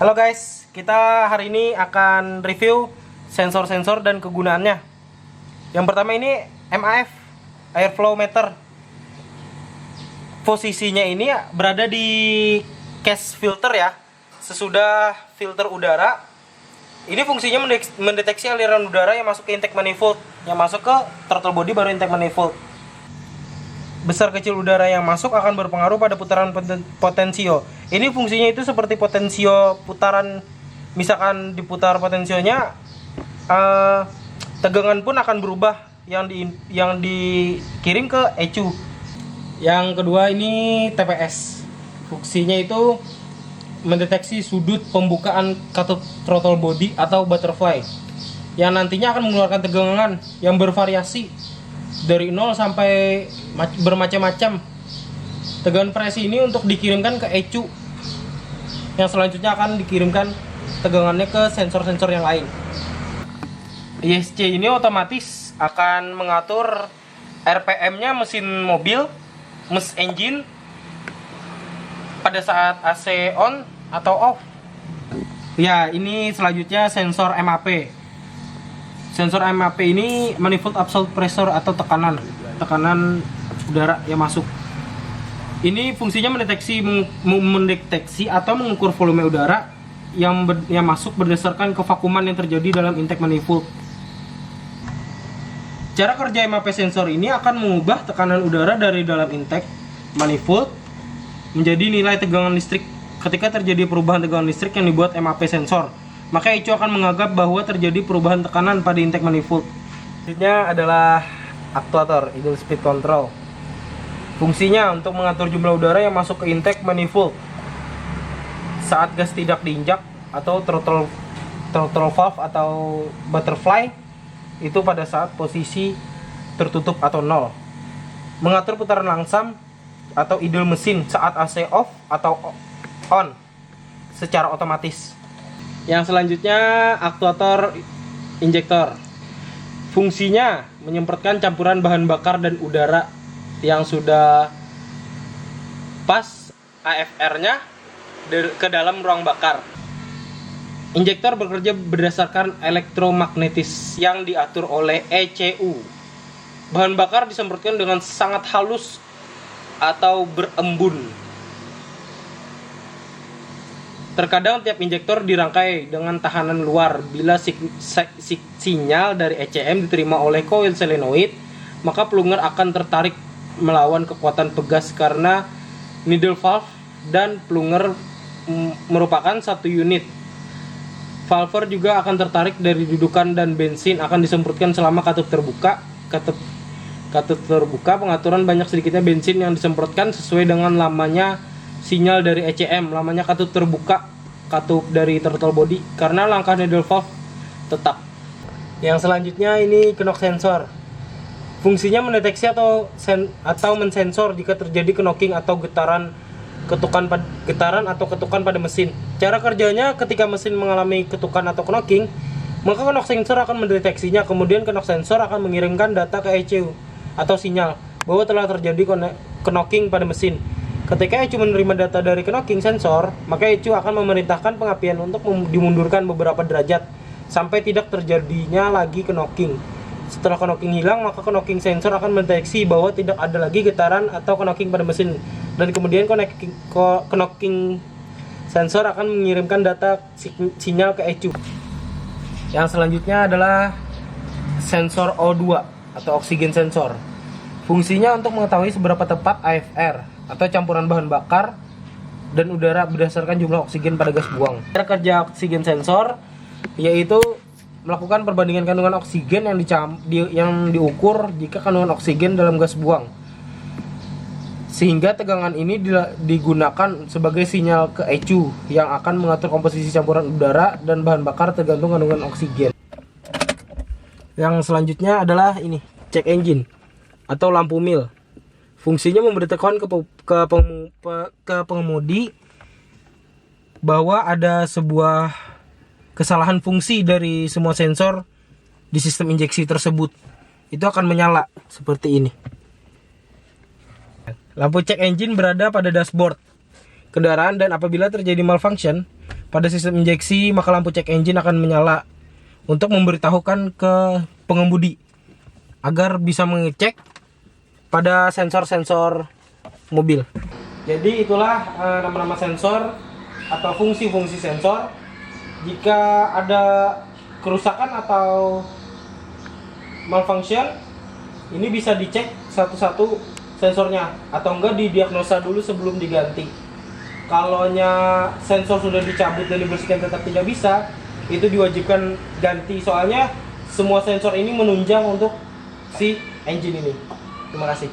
Halo guys, kita hari ini akan review sensor-sensor dan kegunaannya. Yang pertama ini MAF Airflow Meter. Posisinya ini berada di case filter ya, sesudah filter udara. Ini fungsinya mendeteksi aliran udara yang masuk ke intake manifold, yang masuk ke throttle body baru intake manifold. Besar kecil udara yang masuk akan berpengaruh pada putaran potensio. Ini fungsinya itu seperti potensio putaran, misalkan diputar potensionya, tegangan pun akan berubah yang dikirim ke ECU. Yang kedua ini TPS. Fungsinya itu mendeteksi sudut pembukaan katup throttle body atau butterfly, yang nantinya akan mengeluarkan tegangan yang bervariasi dari 0 sampai bermacam-macam. Tegangan presi ini untuk dikirimkan ke ECU, yang selanjutnya akan dikirimkan tegangannya ke sensor-sensor yang lain. ISC ini otomatis akan mengatur RPM-nya mesin mobil, engine pada saat AC on atau off. Ya, ini selanjutnya sensor MAP. Sensor MAP ini manifold absolute pressure atau tekanan udara yang masuk. Ini fungsinya mendeteksi atau mengukur volume udara yang masuk berdasarkan kevakuman yang terjadi dalam intake manifold. Cara kerja MAP sensor ini akan mengubah tekanan udara dari dalam intake manifold menjadi nilai tegangan listrik. Ketika terjadi perubahan tegangan listrik yang dibuat MAP sensor, maka ECU akan menganggap bahwa terjadi perubahan tekanan pada intake manifold. Selanjutnya adalah aktuator idle speed control. Fungsinya untuk mengatur jumlah udara yang masuk ke intake manifold saat gas tidak diinjak, atau throttle valve atau butterfly itu pada saat posisi tertutup atau 0. Mengatur putaran langsam atau idle mesin saat AC off atau on secara otomatis. Yang selanjutnya aktuator injektor. Fungsinya menyemprotkan campuran bahan bakar dan udara yang sudah pas AFR-nya ke dalam ruang bakar. Injektor bekerja berdasarkan elektromagnetis yang diatur oleh ECU. Bahan bakar disemprotkan dengan sangat halus atau berembun. Terkadang tiap injektor dirangkai dengan tahanan luar. Bila sinyal dari ECM diterima oleh koil solenoid, maka plunger akan tertarik melawan kekuatan pegas karena needle valve dan plunger merupakan satu unit. Valver juga akan tertarik dari dudukan dan bensin akan disemprotkan selama katup terbuka. Katup terbuka, pengaturan banyak sedikitnya bensin yang disemprotkan sesuai dengan lamanya sinyal dari ECM, lamanya katup terbuka, katup dari throttle body, karena langkah needle valve tetap. Yang selanjutnya ini knock sensor. Fungsinya mendeteksi atau mensensor jika terjadi knocking atau getaran pada mesin. Cara kerjanya, ketika mesin mengalami ketukan atau knocking, maka knock sensor akan mendeteksinya. Kemudian knock sensor akan mengirimkan data ke ECU atau sinyal bahwa telah terjadi knocking pada mesin. Ketika ECU menerima data dari knocking sensor, maka ECU akan memerintahkan pengapian untuk dimundurkan beberapa derajat sampai tidak terjadinya lagi knocking. Setelah knocking hilang, maka knocking sensor akan mendeteksi bahwa tidak ada lagi getaran atau knocking pada mesin, dan kemudian knocking sensor akan mengirimkan data sinyal ke ECU. Yang selanjutnya adalah sensor O2 atau oksigen sensor. Fungsinya untuk mengetahui seberapa tepat AFR atau campuran bahan bakar dan udara berdasarkan jumlah oksigen pada gas buang. Cara kerja oksigen sensor yaitu melakukan perbandingan kandungan oksigen yang diukur jika kandungan oksigen dalam gas buang, sehingga tegangan ini digunakan sebagai sinyal ke ECU yang akan mengatur komposisi campuran udara dan bahan bakar tergantung kandungan oksigen. Yang selanjutnya adalah ini, check engine atau lampu mil. Fungsinya memberitahukan ke pengemudi bahwa ada sebuah kesalahan fungsi dari semua sensor di sistem injeksi tersebut. Itu akan menyala seperti ini. Lampu check engine berada pada dashboard kendaraan, dan apabila terjadi malfunction, pada sistem injeksi, maka lampu cek engine akan menyala untuk memberitahukan ke pengemudi agar bisa mengecek pada sensor-sensor mobil. Jadi itulah nama-nama sensor atau fungsi-fungsi sensor. Jika ada kerusakan atau malfunction, ini bisa dicek satu-satu sensornya atau enggak didiagnosa dulu sebelum diganti. Kalau sensor sudah dicabut dan dibersihkan tetap tidak bisa, itu diwajibkan ganti, soalnya semua sensor ini menunjang untuk si engine ini. Terima kasih.